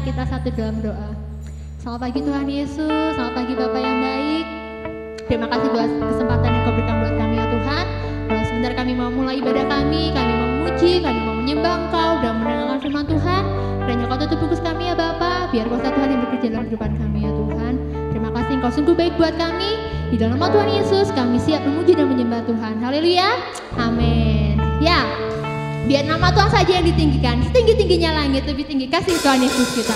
kita satu dalam doa. Selamat pagi Tuhan Yesus, selamat pagi Bapak yang baik. Terima kasih buat kesempatan yang Kau berikan buat kami ya Tuhan. Kalau sebentar kami mau mulai ibadah kami mau memuji, kami mau menyembah Engkau dan mendengarkan firman Tuhan. Kiranya Kau tutup bungkus kami ya Bapak, biar kuasa Tuhan yang bekerja dalam kehidupan kami ya Tuhan. Terima kasih Engkau sungguh baik buat kami. Di dalam nama Tuhan Yesus kami siap memuji dan menyembah Tuhan. Haleluya, amin. Ya, biar nama Tuhan saja yang ditinggikan, setinggi-tingginya langit, lebih tinggi kasih Tuhan Yesus kita.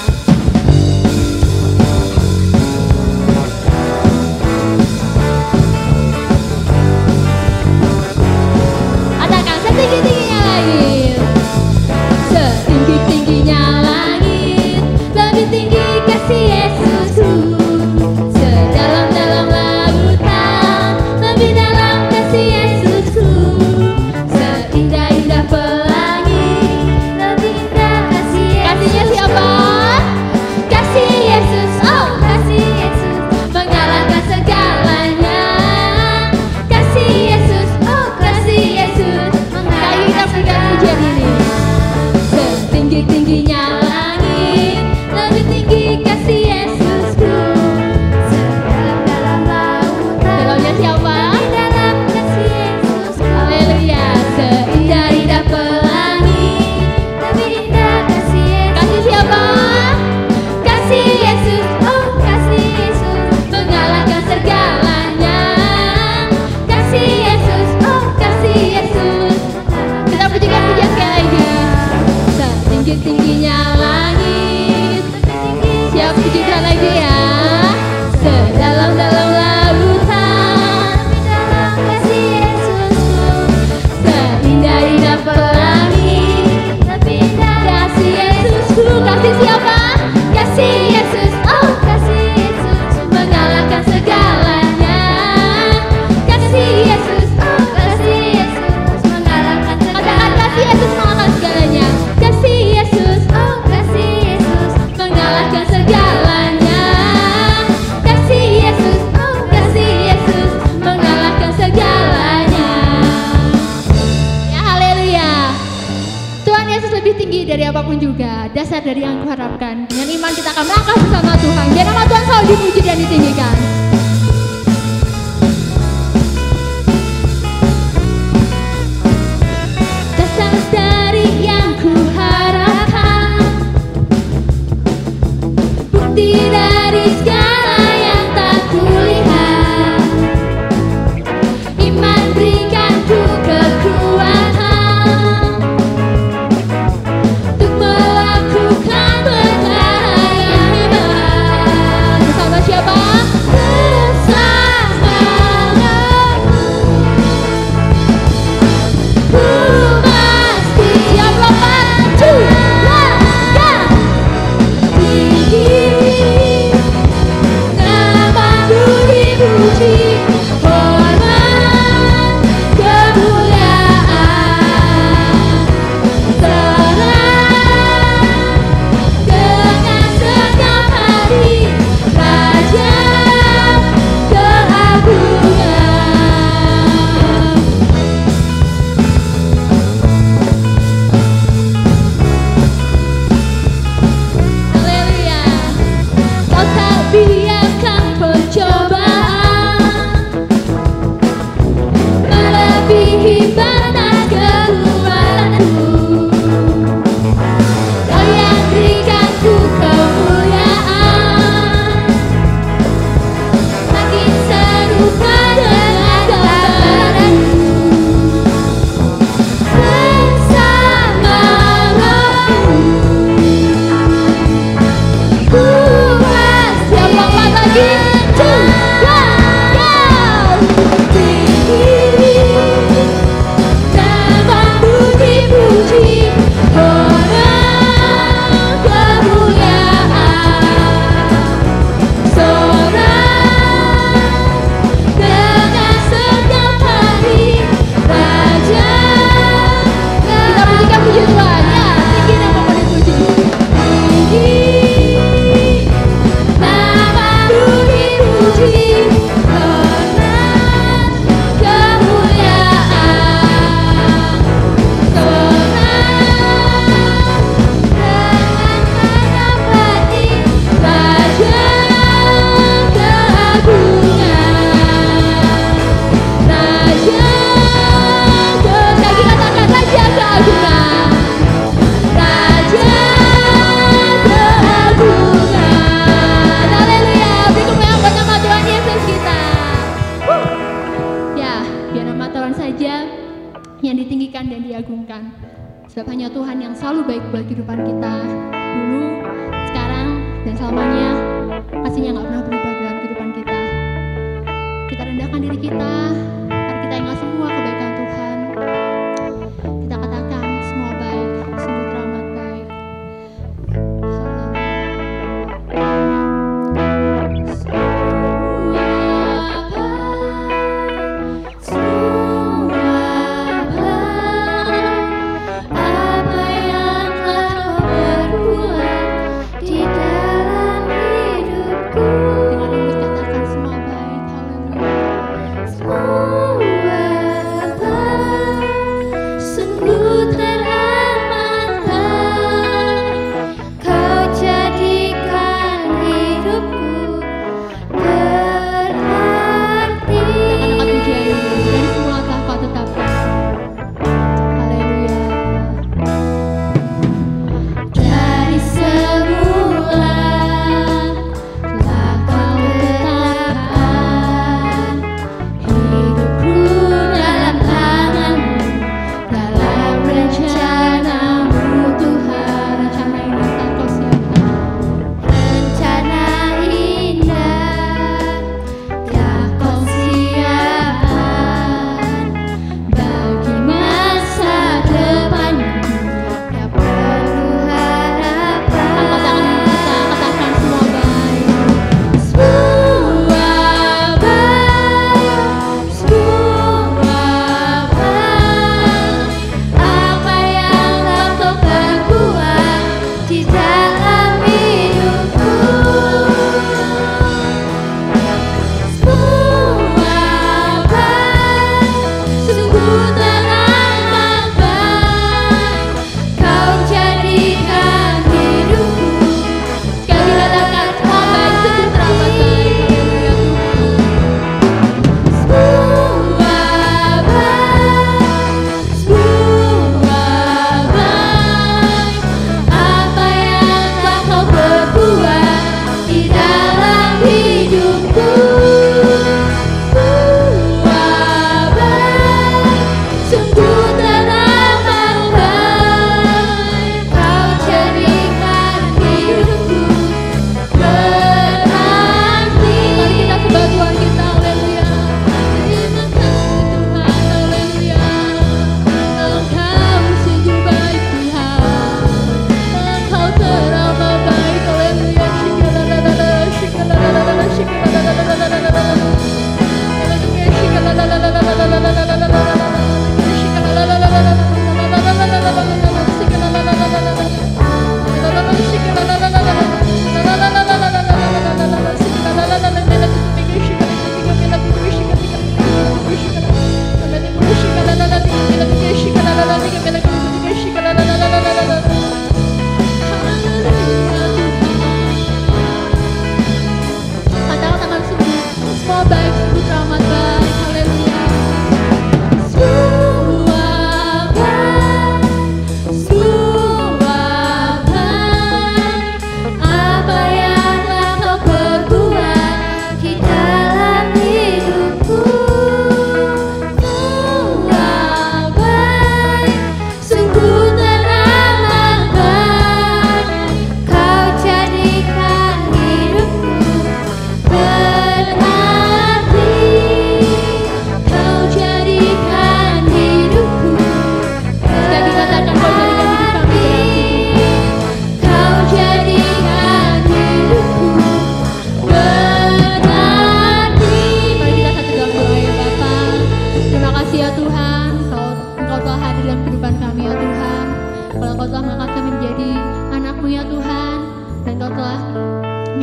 Katakan setinggi-tingginya langit, setinggi-tingginya langit, lebih tinggi kasih Yesusku. Sedalam-dalam lautan, lebih dalam kasih Yesusku. Seindah-indah pelangi, lebih indah kasih Yesus. Kasihnya siapa? Kasih Yesus, oh kasih Yesus, mengalahkan segalanya. Kasih Yesus, oh kasih Yesus, mengalahkan pujian ini. Setinggi-tingginya langit, lebih tinggi kasih Yesusku. Sedalam-dalam lautan, dalamnya siapa? Dalam kasih Yesus. Haleluya. Seindah-indah pelangi, lebih indah kasih Yesus. Kasih siapa? Kasih Yesus, oh kasih Yesus, mengalahkan segalanya. Kasih Yesus, oh kasih Yesus. Kita pujikan pujian sekali lagi. Setinggi-tingginya langit, siap pujikan lagi ya. Sedalam-dalam lautan, dalam kasih Yesusku. Seindah-indah pelangi, lebih indah kasih Yesusku. Kasih siapa? Kasih Yesus, oh kasih Yesus, mengalahkan segalanya. Kasih Yesus, oh kasih Yesus, mengalahkan segalanya. Katakan kasih Yesus mengalahkan segalanya. Kasih Yesus, oh kasih Yesus, mengalahkan segalanya. Kasih Yesus, oh kasih Yesus, mengalahkan segalanya. Ya haleluya. Tuhan Yesus lebih tinggi dari apapun juga, dasar dari yang kuharapkan. Dengan iman kita akan melangkah bersama Tuhan. Biar nama Tuhan selalu dipuji dan ditinggikan. Dasar dari yang kuharapkan, bukti dari segala yang tak kulihat. Iman berikan ku kekuatan untuk melakukan perkara yang hebat. Bersama siapa? buat kehidupan kita dulu, sekarang, dan selamanya. Kasih-Nya nggak pernah berubah dalam kehidupan kita. Kita rendahkan diri kita, mari kita ingat semua kebaikan Tuhan. Kita katakan semua baik, sungguh teramat baik.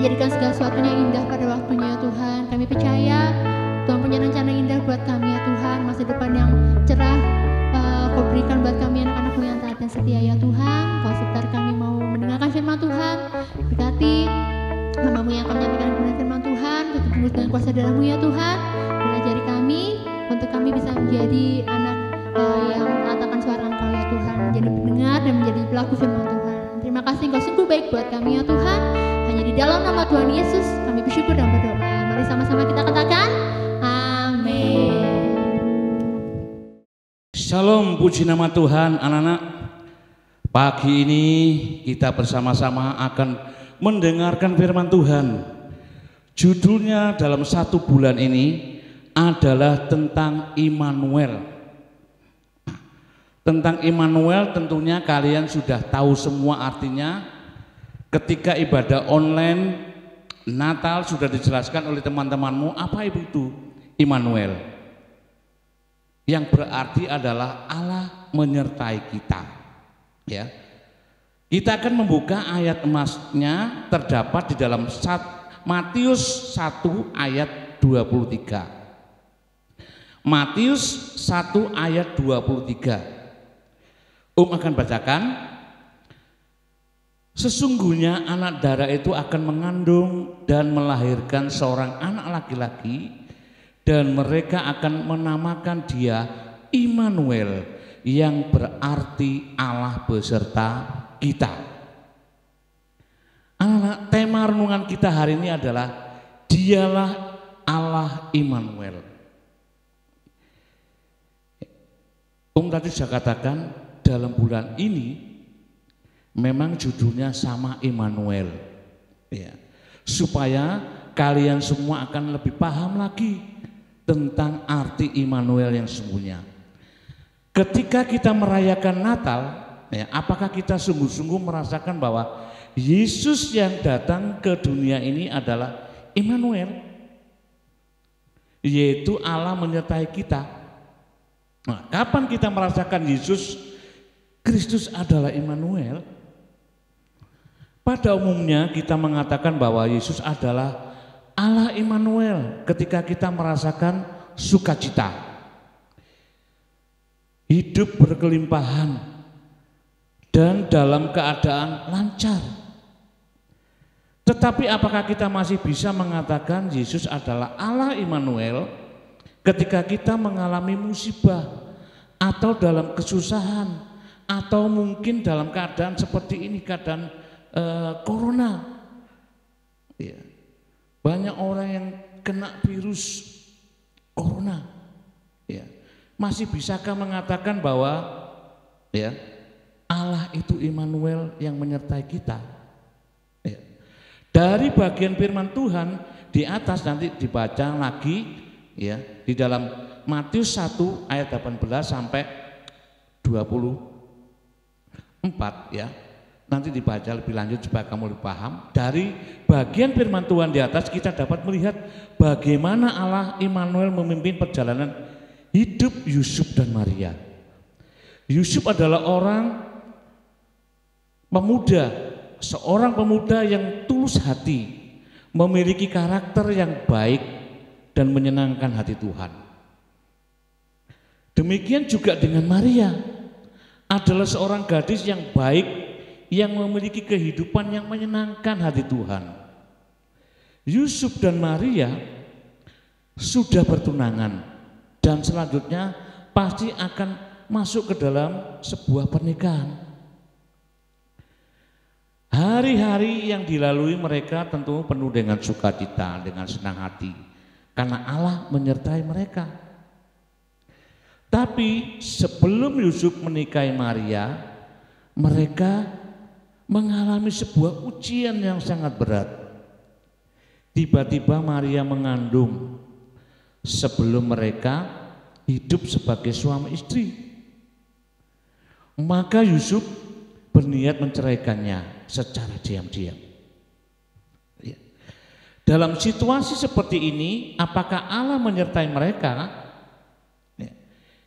menjadikan segala sesuatunya indah pada waktunya ya Tuhan. Kami percaya Tuhan punya rencana indah buat kami ya Tuhan, masa depan yang cerah Kau berikan buat kami anak-anak-Mu yang taat dan setia ya Tuhan. Kau sebentar kami mau mendengarkan firman Tuhan, berkati hamba-Mu yang akan menyampaikan kebenaran firman Tuhan, tutup mulut dengan kuasa darah-Mu ya Tuhan, dan ajari kami untuk kami bisa menjadi anak yang mengatakan suara Engkau ya Tuhan, menjadi pendengar dan menjadi pelaku firman Tuhan. Terima kasih Engkau sungguh baik buat kami ya Tuhan. Hanya di dalam nama Tuhan Yesus kami bersyukur dan berdoa. Mari sama-sama kita katakan amin. Shalom, puji nama Tuhan. Anak-anak, Pagi ini kita bersama-sama akan mendengarkan firman Tuhan. Judulnya dalam 1 bulan ini adalah tentang Immanuel. Tentang Immanuel tentunya kalian sudah tahu semua artinya. Ketika ibadah online Natal sudah dijelaskan oleh teman-temanmu apa itu Immanuel. Yang berarti adalah Allah menyertai kita. Ya, kita akan membuka ayat emasnya terdapat di dalam Matius 1 ayat 23. Matius 1 ayat 23. Akan bacakan. Sesungguhnya anak darah itu akan mengandung dan melahirkan seorang anak laki-laki, dan mereka akan menamakan dia Immanuel, yang berarti Allah beserta kita. Anak, tema renungan kita hari ini adalah Dialah Allah Immanuel. Tadi saya katakan dalam bulan ini memang judulnya sama Immanuel, ya, supaya kalian semua akan lebih paham lagi tentang arti Immanuel yang sesungguhnya. Ketika kita merayakan Natal, ya, apakah kita sungguh-sungguh merasakan bahwa Yesus yang datang ke dunia ini adalah Immanuel, yaitu Allah menyertai kita? Nah, kapan kita merasakan Yesus Kristus adalah Immanuel? Pada umumnya kita mengatakan bahwa Yesus adalah Allah Immanuel ketika kita merasakan sukacita, hidup berkelimpahan, dan dalam keadaan lancar. Tetapi apakah kita masih bisa mengatakan Yesus adalah Allah Immanuel ketika kita mengalami musibah atau dalam kesusahan, atau mungkin dalam keadaan seperti ini, keadaan corona? Ya. Banyak orang yang kena virus corona. Ya. Masih bisakah mengatakan bahwa ya Allah itu Immanuel yang menyertai kita? Ya. Dari bagian firman Tuhan di atas nanti dibaca lagi, ya, di dalam Matius 1 ayat 18 sampai 24, ya. Nanti dibaca lebih lanjut supaya kamu lebih paham. Dari bagian firman Tuhan di atas kita dapat melihat bagaimana Allah Immanuel memimpin perjalanan hidup Yusuf dan Maria. Yusuf adalah seorang pemuda yang tulus hati, memiliki karakter yang baik dan menyenangkan hati Tuhan. Demikian juga dengan Maria, adalah seorang gadis yang baik, yang memiliki kehidupan yang menyenangkan hati Tuhan. Yusuf dan Maria sudah bertunangan, dan selanjutnya pasti akan masuk ke dalam sebuah pernikahan. Hari-hari yang dilalui mereka tentu penuh dengan sukacita, dengan senang hati, karena Allah menyertai mereka. Tapi sebelum Yusuf menikahi Maria, mereka mengalami sebuah ujian yang sangat berat. Tiba-tiba Maria mengandung sebelum mereka hidup sebagai suami istri. Maka Yusuf berniat menceraikannya secara diam-diam. Ya. Dalam situasi seperti ini, apakah Allah menyertai mereka?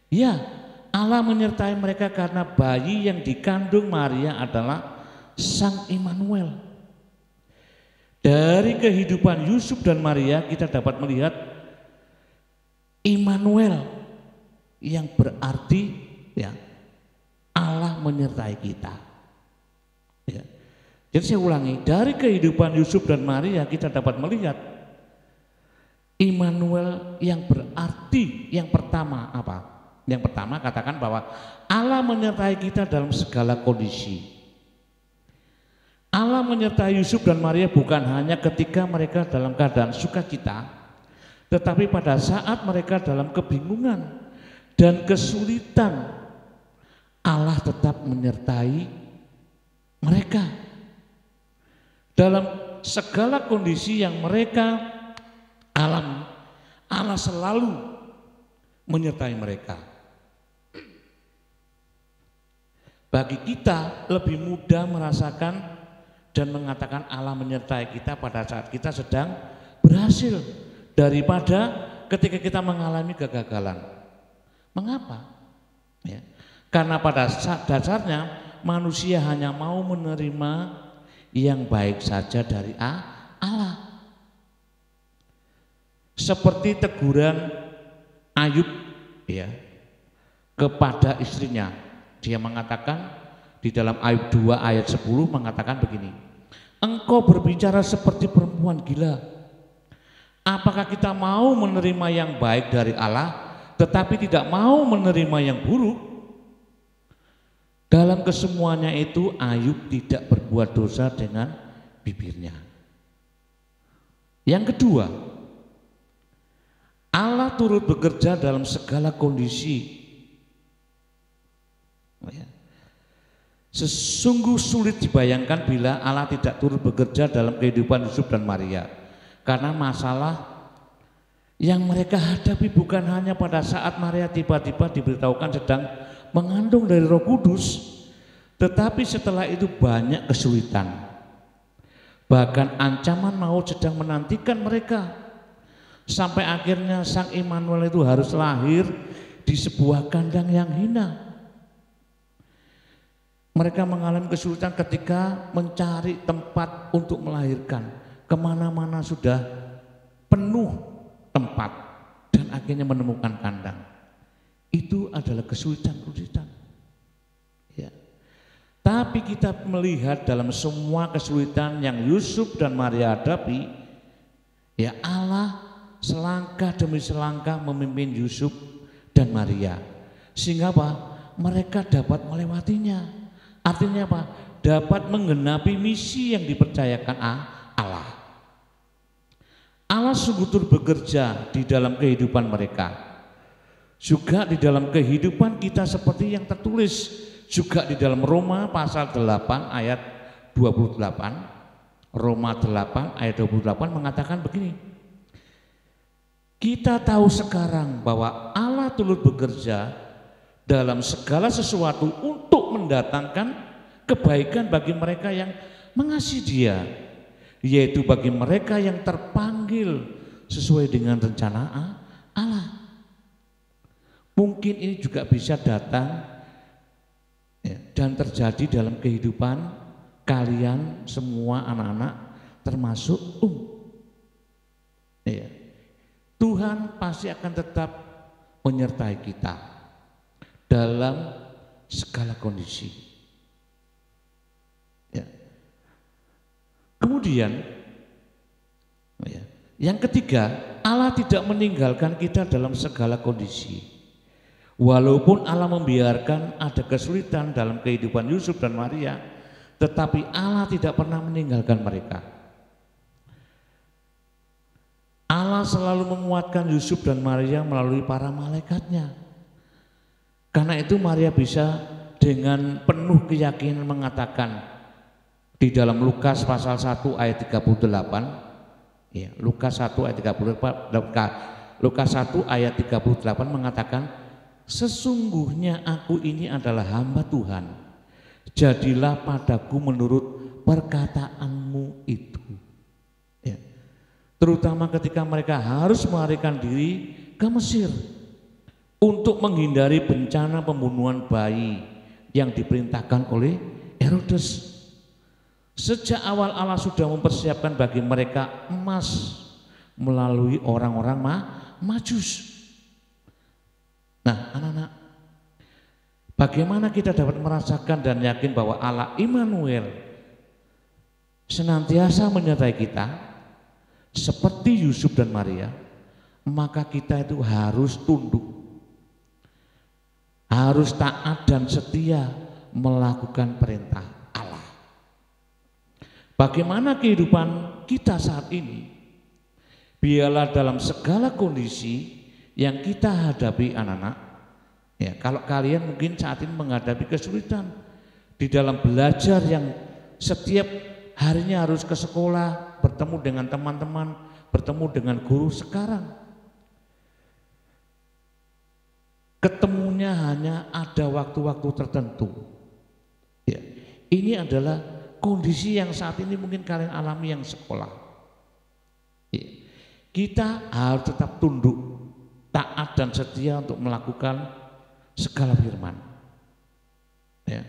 Ya, Allah menyertai mereka karena bayi yang dikandung Maria adalah Sang Immanuel. Dari kehidupan Yusuf dan Maria kita dapat melihat Immanuel yang berarti ya Allah menyertai kita. Ya. Jadi saya ulangi, dari kehidupan Yusuf dan Maria kita dapat melihat Immanuel yang berarti yang pertama apa? Yang pertama katakan bahwa Allah menyertai kita dalam segala kondisi. Allah menyertai Yusuf dan Maria bukan hanya ketika mereka dalam keadaan sukacita, tetapi pada saat mereka dalam kebingungan dan kesulitan, Allah tetap menyertai mereka. Dalam segala kondisi yang mereka alami, Allah selalu menyertai mereka. Bagi kita lebih mudah merasakan dan mengatakan Allah menyertai kita pada saat kita sedang berhasil daripada ketika kita mengalami kegagalan. Mengapa? Ya. Karena pada dasarnya manusia hanya mau menerima yang baik saja dari Allah. Seperti teguran Ayub ya kepada istrinya. Dia mengatakan di dalam Ayub 2 ayat 10 mengatakan begini, engkau berbicara seperti perempuan gila. Apakah kita mau menerima yang baik dari Allah tetapi tidak mau menerima yang buruk? Dalam kesemuanya itu Ayub tidak berbuat dosa dengan bibirnya. Yang kedua, Allah turut bekerja dalam segala kondisi. Sesungguh sulit dibayangkan bila Allah tidak turut bekerja dalam kehidupan Yusuf dan Maria. Karena masalah yang mereka hadapi bukan hanya pada saat Maria tiba-tiba diberitahukan sedang mengandung dari Roh Kudus, tetapi setelah itu banyak kesulitan. Bahkan ancaman maut sedang menantikan mereka. Sampai akhirnya Sang Immanuel itu harus lahir di sebuah kandang yang hina. Mereka mengalami kesulitan ketika mencari tempat untuk melahirkan. Kemana-mana sudah penuh tempat dan akhirnya menemukan kandang. Itu adalah kesulitan-kesulitan. Ya. Tapi kita melihat dalam semua kesulitan yang Yusuf dan Maria hadapi, ya Allah selangkah demi selangkah memimpin Yusuf dan Maria. Sehingga apa? Mereka dapat melewatinya. Artinya apa? Dapat menggenapi misi yang dipercayakan Allah. Allah sungguh turut bekerja di dalam kehidupan mereka. Juga di dalam kehidupan kita seperti yang tertulis juga di dalam Roma pasal 8 ayat 28. Roma 8 ayat 28 mengatakan begini. Kita tahu sekarang bahwa Allah turut bekerja dalam segala sesuatu untuk mendatangkan kebaikan bagi mereka yang mengasihi Dia, yaitu bagi mereka yang terpanggil sesuai dengan rencana Allah. Mungkin ini juga bisa datang ya, dan terjadi dalam kehidupan kalian semua anak-anak termasuk ya. Tuhan pasti akan tetap menyertai kita dalam segala kondisi. Ya. Kemudian, ya, yang ketiga, Allah tidak meninggalkan kita dalam segala kondisi. Walaupun Allah membiarkan ada kesulitan dalam kehidupan Yusuf dan Maria, tetapi Allah tidak pernah meninggalkan mereka. Allah selalu menguatkan Yusuf dan Maria melalui para malaikatnya. Karena itu Maria bisa dengan penuh keyakinan mengatakan di dalam Lukas pasal 1 ayat 38, ya, Lukas 1 ayat 38, Lukas 1 ayat 38 mengatakan, sesungguhnya aku ini adalah hamba Tuhan, jadilah padaku menurut perkataanmu itu. Ya. Terutama ketika mereka harus melarikan diri ke Mesir untuk menghindari bencana pembunuhan bayi yang diperintahkan oleh Herodes. Sejak awal Allah sudah mempersiapkan bagi mereka emas melalui orang-orang Majus. Nah, anak-anak, bagaimana kita dapat merasakan dan yakin bahwa Allah Immanuel senantiasa menyertai kita seperti Yusuf dan Maria? Maka kita itu harus tunduk, harus taat dan setia melakukan perintah Allah. Bagaimana kehidupan kita saat ini? Biarlah dalam segala kondisi yang kita hadapi anak-anak, ya, kalau kalian mungkin saat ini menghadapi kesulitan di dalam belajar yang setiap harinya harus ke sekolah, bertemu dengan teman-teman, bertemu dengan guru. Sekarang ketemunya hanya ada waktu-waktu tertentu. Ya, ini adalah kondisi yang saat ini mungkin kalian alami yang sekolah. Ya, kita harus tetap tunduk, taat dan setia untuk melakukan segala firman. Ya.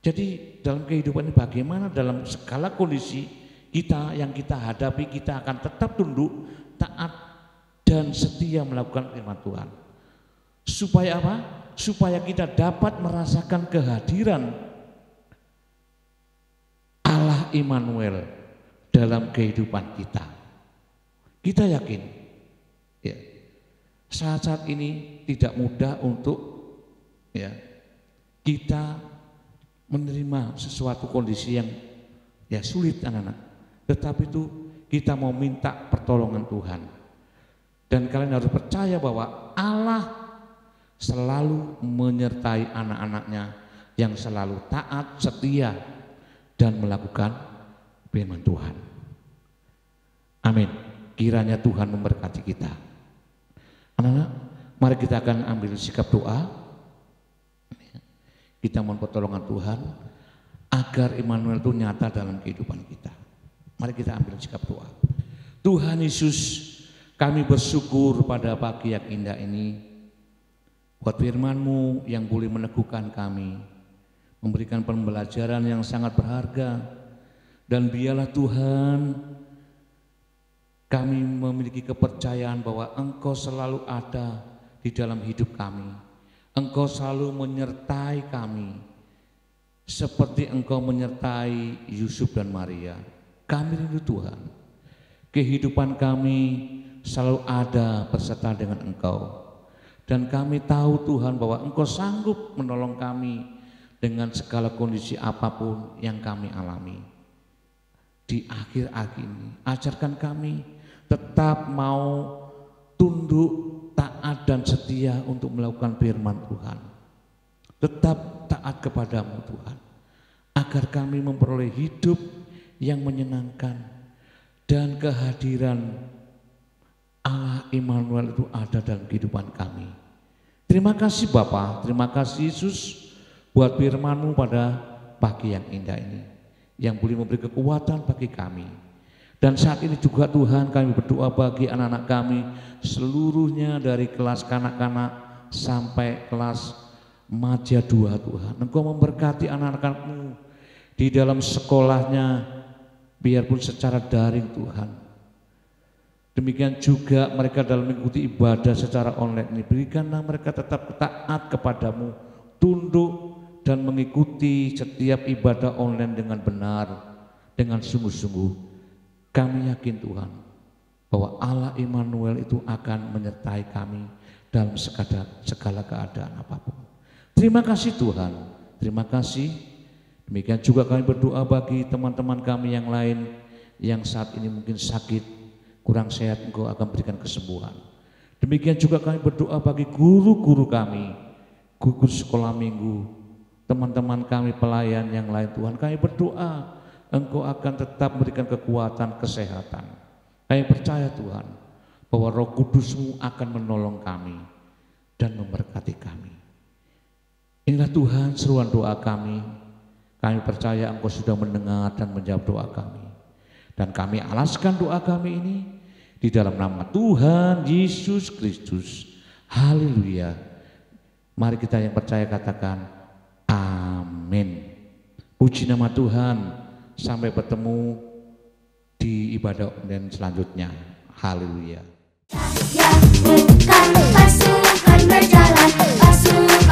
Jadi dalam kehidupan ini bagaimana dalam segala kondisi kita yang kita hadapi, kita akan tetap tunduk, taat dan setia melakukan firman Tuhan. Supaya apa? Supaya kita dapat merasakan kehadiran Allah Immanuel dalam kehidupan kita. Kita yakin ya, saat-saat ini tidak mudah untuk ya, kita menerima sesuatu kondisi yang ya sulit anak-anak. Tetapi itu kita mau minta pertolongan Tuhan. Dan kalian harus percaya bahwa Allah selalu menyertai anak-anaknya yang selalu taat, setia, dan melakukan firman Tuhan. Amin. Kiranya Tuhan memberkati kita. Anak-anak, mari kita akan ambil sikap doa. Kita mohon pertolongan Tuhan agar Immanuel itu nyata dalam kehidupan kita. Mari kita ambil sikap doa. Tuhan Yesus, kami bersyukur pada pagi yang indah ini buat firman-Mu yang boleh meneguhkan kami, memberikan pembelajaran yang sangat berharga. Dan biarlah Tuhan kami memiliki kepercayaan bahwa Engkau selalu ada di dalam hidup kami. Engkau selalu menyertai kami seperti Engkau menyertai Yusuf dan Maria. Kami rindu Tuhan, kehidupan kami selalu ada beserta dengan Engkau. Dan kami tahu Tuhan bahwa Engkau sanggup menolong kami dengan segala kondisi apapun yang kami alami. Di akhir-akhir ini, ajarkan kami tetap mau tunduk, taat dan setia untuk melakukan firman Tuhan. Tetap taat kepadamu Tuhan, agar kami memperoleh hidup yang menyenangkan dan kehadiran Allah Immanuel itu ada dalam kehidupan kami. Terima kasih Bapa, terima kasih Yesus buat firman-Mu pada pagi yang indah ini, yang boleh memberi kekuatan bagi kami. Dan saat ini juga Tuhan kami berdoa bagi anak-anak kami seluruhnya dari kelas kanak-kanak sampai kelas Madya 2 Tuhan. Engkau memberkati anak-anak-Mu di dalam sekolahnya biarpun secara daring Tuhan. Demikian juga mereka dalam mengikuti ibadah secara online ini, berikanlah mereka tetap taat kepadamu, tunduk dan mengikuti setiap ibadah online dengan benar, dengan sungguh-sungguh. Kami yakin Tuhan bahwa Allah Immanuel itu akan menyertai kami dalam segala keadaan apapun. Terima kasih Tuhan, terima kasih. Demikian juga kami berdoa bagi teman-teman kami yang lain yang saat ini mungkin sakit, kurang sehat, Engkau akan berikan kesembuhan. Demikian juga kami berdoa bagi guru-guru kami, guru sekolah minggu, teman-teman kami pelayan yang lain Tuhan. Kami berdoa Engkau akan tetap memberikan kekuatan, kesehatan. Kami percaya Tuhan bahwa Roh Kudus-Mu akan menolong kami dan memberkati kami. Inilah Tuhan seruan doa kami. Kami percaya Engkau sudah mendengar dan menjawab doa kami. Dan kami alaskan doa kami ini di dalam nama Tuhan Yesus Kristus. Haleluya. Mari kita yang percaya katakan amin. Puji nama Tuhan. Sampai bertemu di ibadah online selanjutnya. Haleluya. Saya bukan pasukan berjalan, pasukan